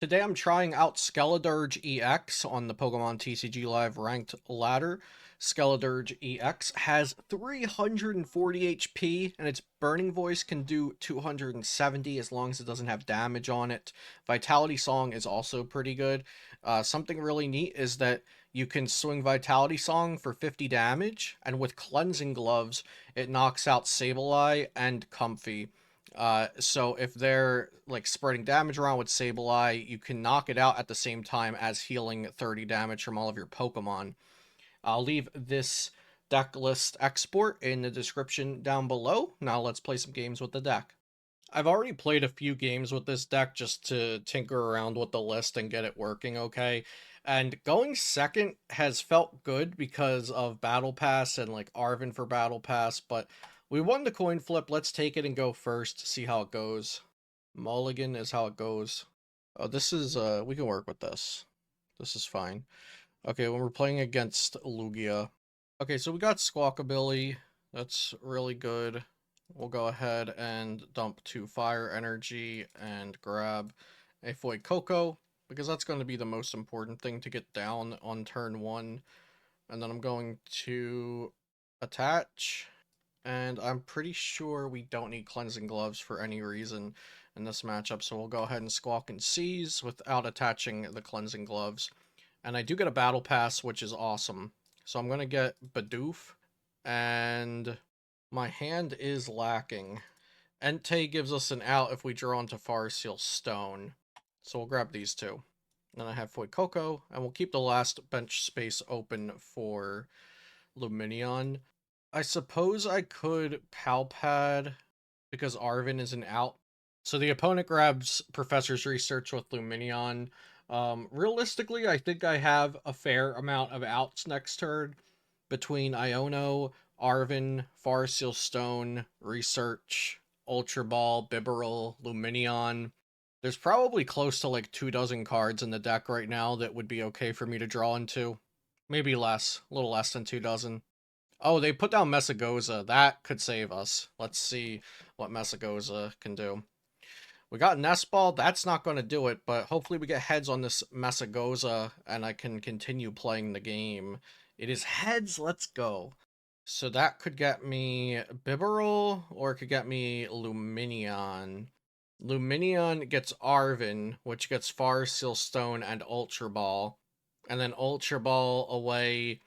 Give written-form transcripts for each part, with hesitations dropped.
Today I'm trying out Skeledirge EX on the Pokemon TCG Live ranked ladder. Skeledirge EX has 340 HP and its Burning Voice can do 270 as long as it doesn't have damage on it. Vitality Song is also pretty good. Something really neat is that you can swing Vitality Song for 50 damage, and with Cleansing Gloves, it knocks out Sableye and Comfey. So if they're like spreading damage around with Sableye, you can knock it out at the same time as healing 30 damage from all of your Pokemon. I'll leave this deck list export in the description down below. Now let's play some games with the deck. I've already played a few games with this deck just to tinker around with the list and get it working okay. And going second has felt good because of Battle Pass and like Arven for Battle Pass, but we won the coin flip. Let's take it and go first, see how it goes. Mulligan is how it goes. Oh, this is, we can work with this. This is fine. Okay, when we're playing against Lugia. Okay, so we got Squawkabilly. That's really good. We'll go ahead and dump 2 Fire Energy and grab a Fuecoco, because that's going to be the most important thing to get down on turn 1. And then I'm going to attach, and I'm pretty sure we don't need Cleansing Gloves for any reason in this matchup, so we'll go ahead and Squawk and Seize without attaching the Cleansing Gloves. And I do get a Battle Pass, which is awesome. So I'm going to get Bidoof, and my hand is lacking. Entei gives us an out if we draw into Farseal Stone. So we'll grab these two. Then I have Fuecoco, and we'll keep the last bench space open for Lumineon. I suppose I could Pal Pad because Arven is an out. So the opponent grabs Professor's Research with Lumineon. Realistically, I think I have a fair amount of outs next turn between Iono, Arven, Farseal Stone, Research, Ultra Ball, Bibarel, Lumineon. There's probably close to like 24 cards in the deck right now that would be okay for me to draw into. Maybe less, a little less than 24. Oh, they put down Messagoza. That could save us. Let's see what Messagoza can do. We got Nest Ball. That's not going to do it, but hopefully we get heads on this Messagoza and I can continue playing the game. It is heads. Let's go. So that could get me Bibarel, or it could get me Lumineon. Lumineon gets Arven, which gets Farseal Stone and Ultra Ball. And then Ultra Ball away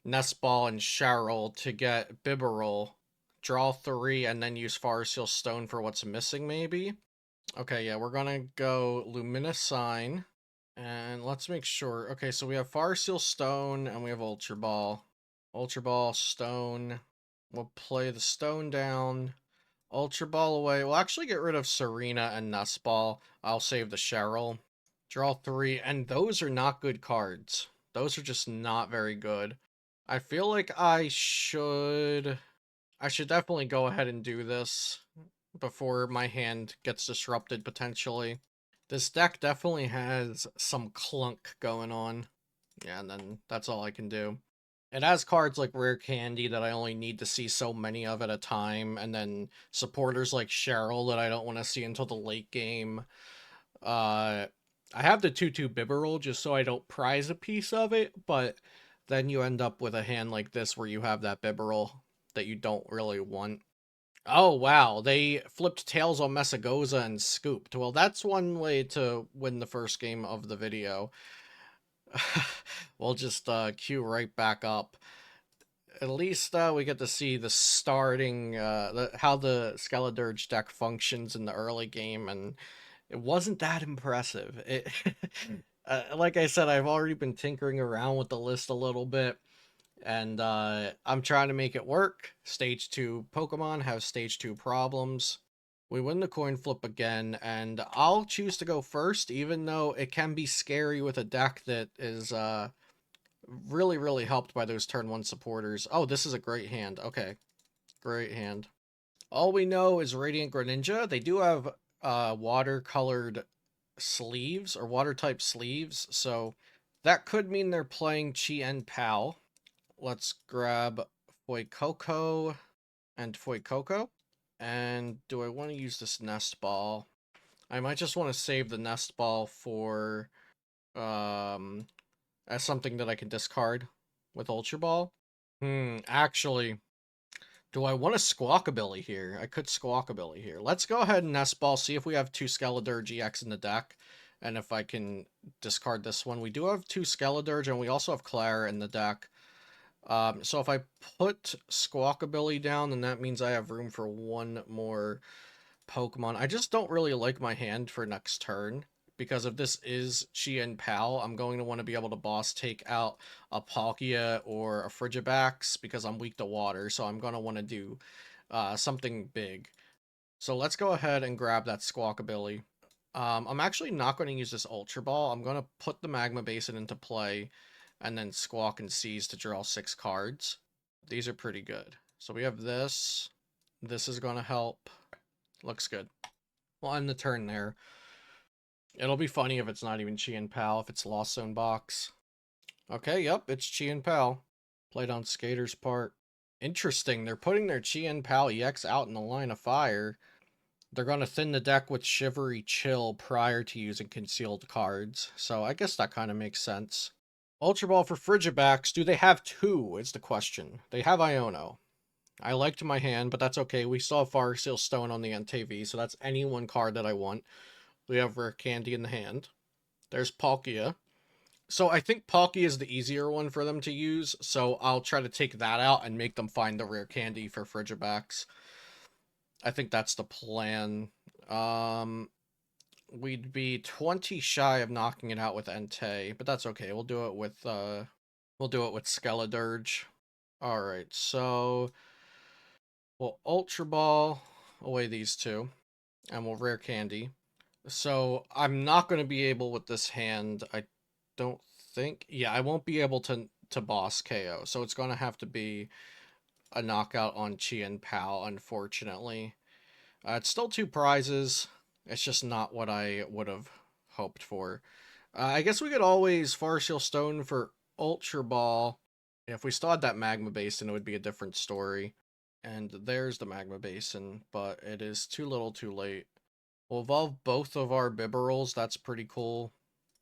Nest Ball and Cheryl to get Bibarel. Draw 3 and then use Farseal Stone for what's missing, maybe? Okay, yeah, we're gonna go Luminous Sign. And let's make sure. Okay, so we have Farseal Stone and we have Ultra Ball. Ultra Ball, Stone. We'll play the Stone down. Ultra Ball away. We'll actually get rid of Tsareena and Nest Ball. I'll save the Cheryl. Draw 3, and those are not good cards. Those are just not very good. I feel like I should definitely go ahead and do this before my hand gets disrupted potentially. This deck definitely has some clunk going on. Yeah, and then that's all I can do. It has cards like Rare Candy that I only need to see so many of at a time, and then supporters like Cheryl that I don't want to see until the late game. I have the 2/2 Bibarel just so I don't prize a piece of it, but then you end up with a hand like this where you have that Bibarel that you don't really want. Oh, wow. They flipped tails on Messagoza and scooped. Well, that's one way to win the first game of the video. We'll just queue right back up. At least we get to see the starting, how the Skeledirge deck functions in the early game, and it wasn't that impressive. It, like I said, I've already been tinkering around with the list a little bit, and I'm trying to make it work. Stage 2 Pokemon have Stage 2 problems. We win the coin flip again, and I'll choose to go first, even though it can be scary with a deck that is really, really helped by those turn 1 supporters. Oh, this is a great hand. Okay, great hand. All we know is Radiant Greninja. They do have water-colored sleeves, or water-type sleeves, so that could mean they're playing Chien-Pao. Let's grab Fuecoco and Fuecoco. And do I want to use this Nest Ball? I might just want to save the Nest Ball for, as something that I can discard with Ultra Ball. Actually, do I want a Squawkabilly here? I could Squawkabilly here. Let's go ahead and Nest Ball, see if we have two Skeledirge EX in the deck, and if I can discard this one. We do have two Skeledirge, and we also have Klara in the deck. So if I put Squawkabilly down, then that means I have room for one more Pokemon. I just don't really like my hand for next turn, because if this is Chien-Pao, I'm going to want to be able to boss take out a Palkia or a Frigibax, because I'm weak to water, so I'm going to want to do something big. So let's go ahead and grab that Squawkabilly. I'm actually not going to use this Ultra Ball. I'm going to put the Magma Basin into play, and then Squawk and Seize to draw 6 cards. These are pretty good. So we have this. This is going to help. Looks good. We'll end the turn there. It'll be funny if it's not even Chien-Pao, if it's Lost Zone box. Okay, yep, it's Chien-Pao. Played on Skater's part. Interesting, they're putting their Chien-Pao EX out in the line of fire. They're going to thin the deck with Shivery Chill prior to using concealed cards, so I guess that kind of makes sense. Ultra Ball for Frigibax, do they have two, is the question. They have Iono. I liked my hand, but that's okay. We still have Fire Seal Stone on the Entei V, so that's any one card that I want. We have Rare Candy in the hand. There's Palkia. So I think Palkia is the easier one for them to use, so I'll try to take that out and make them find the Rare Candy for Frigibax. I think that's the plan. We'd be 20 shy of knocking it out with Entei, but that's okay. We'll do it with Skeledirge. Alright, so we'll Ultra Ball away these two, and we'll Rare Candy. So I'm not going to be able with this hand, I don't think. Yeah, I won't be able to boss KO, so it's going to have to be a knockout on Chien-Pao, unfortunately. It's still 2 prizes. It's just not what I would have hoped for. I guess we could always Fire Seal Stone for Ultra Ball. If we still had that Magma Basin, it would be a different story. And there's the Magma Basin, but it is too little too late. We'll evolve both of our Bibarels. That's pretty cool.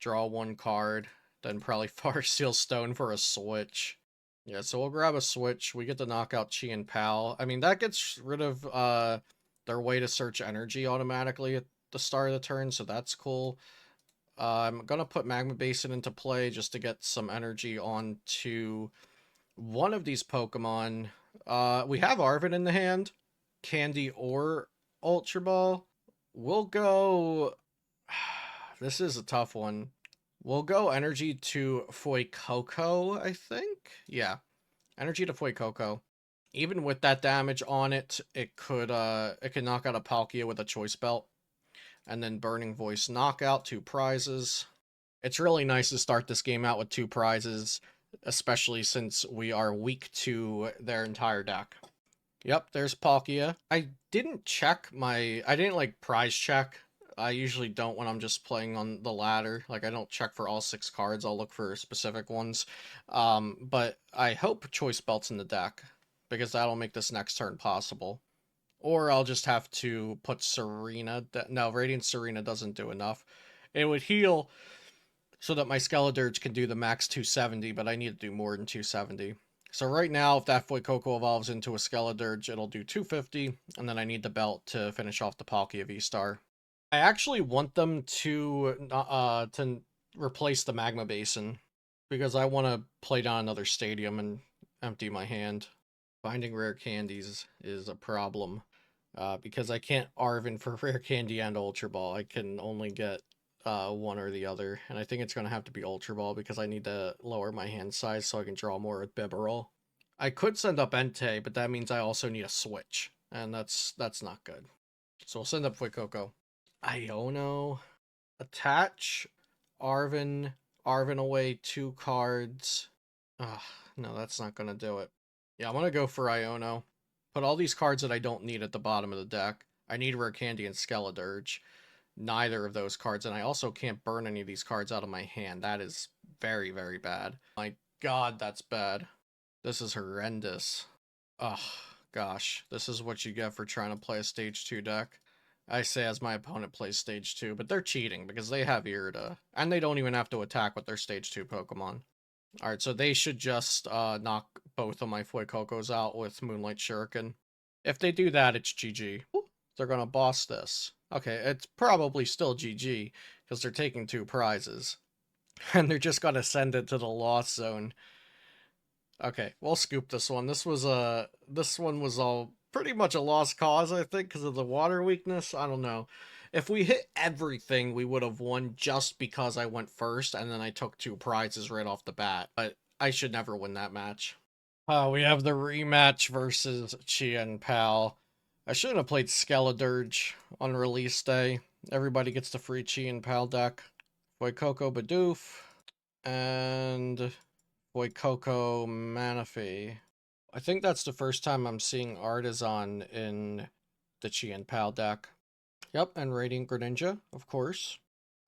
Draw 1 card. Then probably Fire Seal Stone for a switch. Yeah, so we'll grab a switch. We get to knock out Chien-Pao. I mean, that gets rid of their way to search energy automatically at the start of the turn, so that's cool. I'm going to put Magma Basin into play just to get some energy onto one of these Pokemon. We have Arven in the hand. Candy or Ultra Ball. We'll go... This is a tough one. We'll go energy to Fuecoco, I think? Yeah. Energy to Fuecoco. Even with that damage on it, it could knock out a Palkia with a Choice Belt. And then Burning Voice knockout, 2 prizes. It's really nice to start this game out with 2 prizes, especially since we are weak to their entire deck. Yep, there's Palkia. I didn't prize check. I usually don't when I'm just playing on the ladder. Like, I don't check for all 6 cards. I'll look for specific ones. But I hope Choice Belt's in the deck, because that'll make this next turn possible. Or I'll just have to put Tsareena. No, Radiant Tsareena doesn't do enough. It would heal so that my Skeledirge can do the max 270, but I need to do more than 270. So right now, if that Fuecoco evolves into a Skeledirge, it'll do 250, and then I need the belt to finish off the Palkia V-Star. I actually want them to replace the Magma Basin, because I want to play down another stadium and empty my hand. Finding rare candies is a problem, because I can't Arven for Rare Candy and Ultra Ball. I can only get one or the other, and I think it's going to have to be Ultra Ball, because I need to lower my hand size so I can draw more with Bibarel. I could send up Entei, but that means I also need a switch, and that's not good. So we'll send up Fuecoco. Iono. Attach. Arven. Arven away 2 cards. Ugh, no, that's not going to do it. Yeah, I'm going to go for Iono. Put all these cards that I don't need at the bottom of the deck. I need Rare Candy and Skeledirge. Neither of those cards, and I also can't burn any of these cards out of my hand. That is very, very bad. My god, that's bad. This is horrendous. Ugh, gosh. This is what you get for trying to play a Stage 2 deck. I say as my opponent plays stage 2, but they're cheating because they have Irida. And they don't even have to attack with their stage 2 Pokemon. Alright, so they should just knock both of my Fuecocos out with Moonlight Shuriken. If they do that, it's GG. They're gonna boss this. Okay, it's probably still GG, because they're taking 2 prizes. And they're just gonna send it to the loss zone. Okay, we'll scoop this one. This one was all pretty much a lost cause, I think, because of the water weakness. I don't know. If we hit everything, we would have won just because I went first, and then I took 2 prizes right off the bat. But I should never win that match. We have the rematch versus Chien-Pao. I shouldn't have played Skeledirge on release day. Everybody gets the free Chien-Pao deck. Fuecoco Bidoof, and Fuecoco Manaphy. I think that's the first time I'm seeing Artisan in the Chien-Pao deck. Yep, and Radiant Greninja, of course.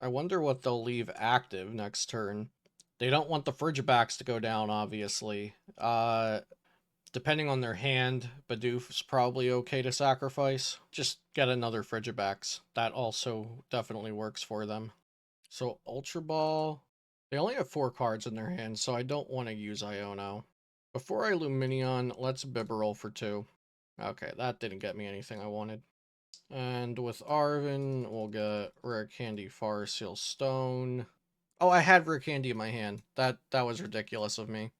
I wonder what they'll leave active next turn. They don't want the Frigibacks to go down, obviously. Depending on their hand, Bidoof's probably okay to sacrifice. Just get another Frigibacks. That also definitely works for them. So Ultra Ball, they only have 4 cards in their hand, so I don't want to use Iono. Before I Lumineon, let's Bibarel for 2. Okay, that didn't get me anything I wanted. And with Arven, we'll get Rare Candy Far Seal Stone. Oh, I had Rare Candy in my hand. That was ridiculous of me.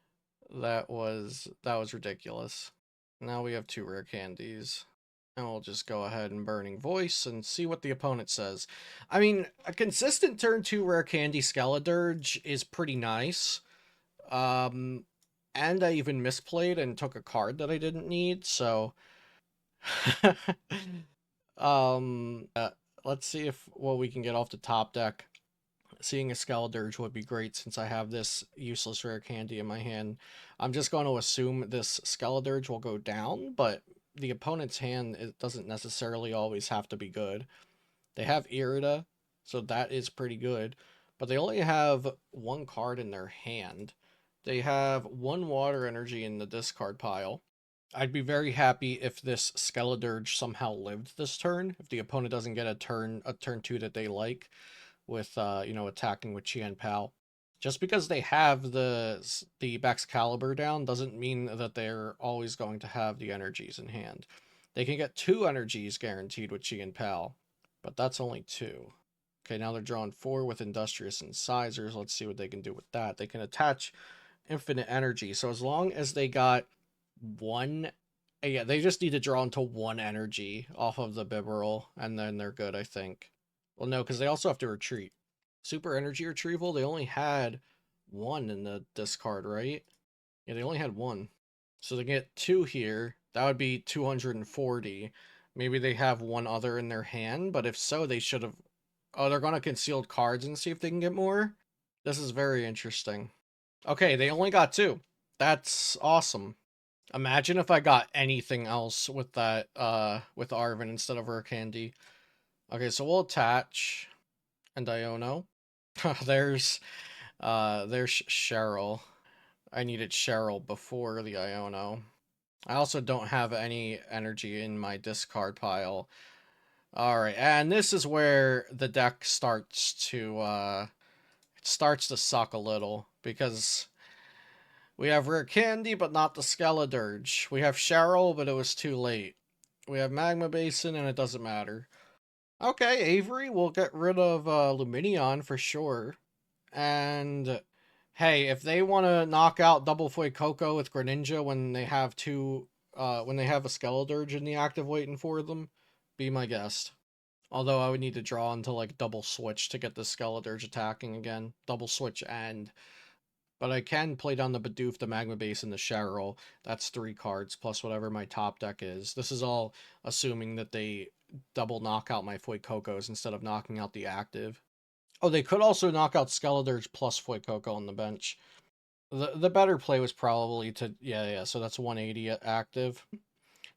That was ridiculous. Now we have 2 Rare Candies. And we'll just go ahead and Burning Voice and see what the opponent says. I mean, a consistent turn 2 Rare Candy Skeledirge is pretty nice. And I even misplayed and took a card that I didn't need, so... let's see if what we can get off the top deck. Seeing a Skeledirge would be great since I have this useless Rare Candy in my hand. I'm just going to assume this Skeledirge will go down, but the opponent's hand, it doesn't necessarily always have to be good. They have Irida, so that is pretty good, but they only have 1 card in their hand. They have 1 water energy in the discard pile. I'd be very happy if this Skeledirge somehow lived this turn, if the opponent doesn't get a turn 2 that they like, with attacking with Chien-Pao. Just because they have the Baxcalibur down doesn't mean that they're always going to have the energies in hand. They can get 2 energies guaranteed with Chien-Pao, but that's only 2. Okay, now they're drawing 4 with Industrious Incisors. Let's see what they can do with that. They can attach infinite energy. So as long as they got 1... Yeah, they just need to draw into 1 energy off of the Bibarel, and then they're good, I think. Well, no, because they also have to retreat. Super Energy Retrieval, they only had 1 in the discard, right? Yeah, they only had 1. So they get 2 here. That would be 240. Maybe they have 1 other in their hand, but if so, they should have... Oh, they're going to concealed cards and see if they can get more? This is very interesting. Okay, they only got 2. That's awesome. Imagine if I got anything else with that, with Arven instead of Rare Candy. Okay, so we'll attach... and Iono. there's Cheryl. I needed Cheryl before the Iono. I also don't have any energy in my discard pile. Alright, and this is where the deck starts to suck a little, because we have Rare Candy, but not the Skeledirge. We have Cheryl, but it was too late. We have Magma Basin, and it doesn't matter. Okay, Avery, we'll get rid of Lumineon for sure. And hey, if they want to knock out double Fuecoco with Greninja when they have when they have a Skeledirge in the active waiting for them, be my guest. Although I would need to draw into like double switch to get the Skeledirge attacking again. Double switch and... But I can play down the Bidoof, the Magma Base, and the Cheryl. That's 3 cards, plus whatever my top deck is. This is all assuming that they double knock out my Fuecocos instead of knocking out the active. Oh, they could also knock out Skeledirge plus Fuecoco on the bench. The better play was probably to... Yeah, so that's 180 active.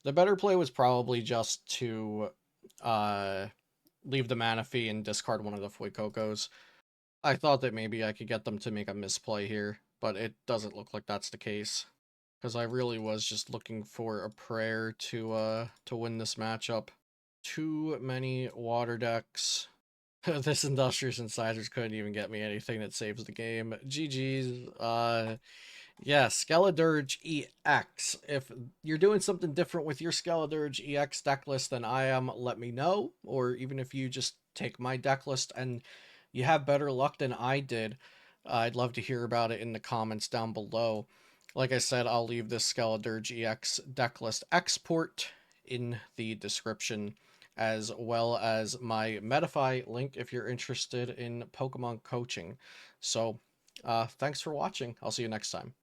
The better play was probably just to leave the Manaphy and discard one of the Fuecocos. I thought that maybe I could get them to make a misplay here, but it doesn't look like that's the case. Because I really was just looking for a prayer to win this matchup. too many water decks. This Industrious Insiders couldn't even get me anything that saves the game. GG's. Yeah, Skeledirge EX. If you're doing something different with your Skeledirge EX deck list than I am, let me know. Or even if you just take my deck list and you have better luck than I did, I'd love to hear about it in the comments down below. Like I said, I'll leave this Skeledirge EX deck list export in the description, as well as my Metafy link if you're interested in Pokemon coaching. So, thanks for watching. I'll see you next time.